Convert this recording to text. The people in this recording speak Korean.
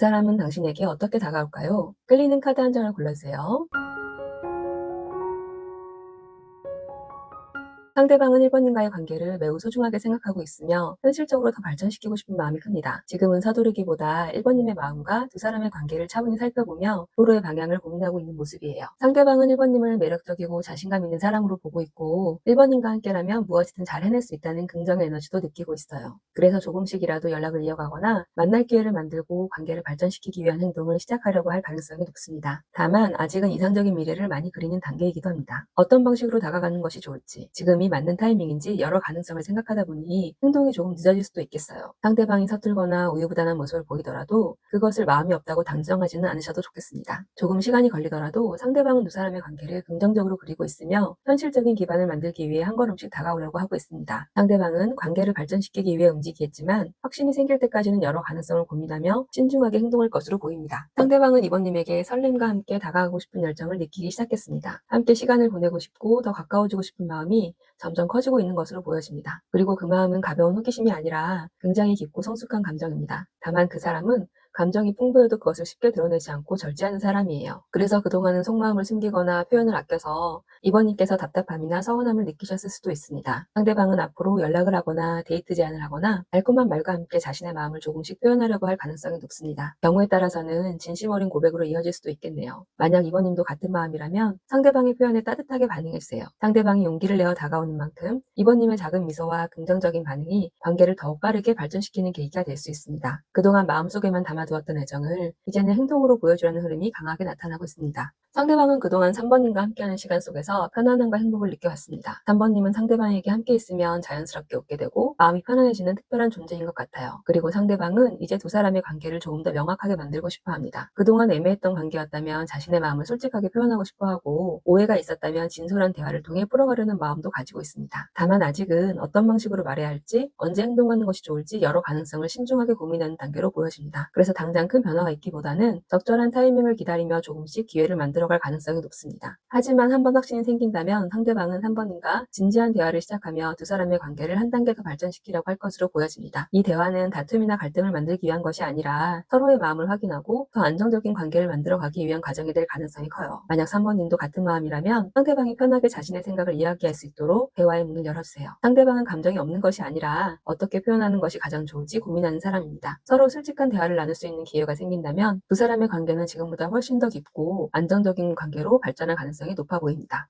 그 사람은 당신에게 어떻게 다가올까요? 끌리는 카드 한 장을 골라주세요. 상대방은 1번님과의 관계를 매우 소중하게 생각하고 있으며 현실적으로 더 발전시키고 싶은 마음이 큽니다. 지금은 서두르기보다 1번님의 마음과 두 사람의 관계를 차분히 살펴보며 서로의 방향을 고민하고 있는 모습이에요. 상대방은 1번님을 매력적이고 자신감 있는 사람으로 보고 있고 1번님과 함께라면 무엇이든 잘 해낼 수 있다는 긍정의 에너지도 느끼고 있어요. 그래서 조금씩이라도 연락을 이어가거나 만날 기회를 만들고 관계를 발전시키기 위한 행동을 시작하려고 할 가능성이 높습니다. 다만 아직은 이상적인 미래를 많이 그리는 단계이기도 합니다. 어떤 방식으로 다가가는 것이 좋을지, 지금이 맞는 타이밍인지 여러 가능성을 생각하다 보니 행동이 조금 늦어질 수도 있겠어요. 상대방이 서툴거나 우유부단한 모습을 보이더라도 그것을 마음이 없다고 단정하지는 않으셔도 좋겠습니다. 조금 시간이 걸리더라도 상대방은 두 사람의 관계를 긍정적으로 그리고 있으며 현실적인 기반을 만들기 위해 한 걸음씩 다가오려고 하고 있습니다. 상대방은 관계를 발전시키기 위해 움직이겠지만 확신이 생길 때까지는 여러 가능성을 고민하며 신중하게 행동할 것으로 보입니다. 상대방은 이번님에게 설렘과 함께 다가가고 싶은 열정을 느끼기 시작했습니다. 함께 시간을 보내고 싶고 더 가까워지고 싶은 마음이 점점 커지고 있는 것으로 보여집니다. 그리고 그 마음은 가벼운 호기심이 아니라 굉장히 깊고 성숙한 감정입니다. 다만 그 사람은 감정이 풍부해도 그것을 쉽게 드러내지 않고 절제하는 사람이에요. 그래서 그동안은 속마음을 숨기거나 표현을 아껴서 이번님께서 답답함이나 서운함을 느끼셨을 수도 있습니다. 상대방은 앞으로 연락을 하거나 데이트 제안을 하거나 달콤한 말과 함께 자신의 마음을 조금씩 표현하려고 할 가능성이 높습니다. 경우에 따라서는 진심 어린 고백으로 이어질 수도 있겠네요. 만약 이번님도 같은 마음이라면 상대방의 표현에 따뜻하게 반응해주세요. 상대방이 용기를 내어 다가오는 만큼 이번님의 작은 미소와 긍정적인 반응이 관계를 더욱 빠르게 발전시키는 계기가 될 수 있습니다. 그동안 마음속에만 담아두었던 애정을 이제는 행동으로 보여주려는 흐름이 강하게 나타나고 있습니다. 상대방은 그동안 3번님과 함께하는 시간 속에서 편안함과 행복을 느껴왔습니다. 3번님은 상대방에게 함께 있으면 자연스럽게 웃게 되고 마음이 편안해지는 특별한 존재인 것 같아요. 그리고 상대방은 이제 두 사람의 관계를 조금 더 명확하게 만들고 싶어 합니다. 그동안 애매했던 관계였다면 자신의 마음을 솔직하게 표현하고 싶어 하고 오해가 있었다면 진솔한 대화를 통해 풀어가려는 마음도 가지고 있습니다. 다만 아직은 어떤 방식으로 말해야 할지 언제 행동하는 것이 좋을지 여러 가능성을 신중하게 고민하는 단계로 보여집니다. 그래서 당장 큰 변화가 있기보다는 적절한 타이밍을 기다리며 조금씩 기회를 만들어갈 가능성이 높습니다. 하지만 한 번 확신이 생긴다면 상대방은 3번님과 진지한 대화를 시작하며 두 사람의 관계를 한 단계 더 발전시키려고 할 것으로 보여집니다. 이 대화는 다툼이나 갈등을 만들기 위한 것이 아니라 서로의 마음을 확인하고 더 안정적인 관계를 만들어가기 위한 과정이 될 가능성이 커요. 만약 3번님도 같은 마음이라면 상대방이 편하게 자신의 생각을 이야기할 수 있도록 대화의 문을 열어주세요. 상대방은 감정이 없는 것이 아니라 어떻게 표현하는 것이 가장 좋을지 고민하는 사람입니다. 서로 솔직한 대화를 나눌 수 있는 기회가 생긴다면 두 사람의 관계는 지금보다 훨씬 더 깊고 안정적인 관계로 발전할 가능성이 높아 보입니다.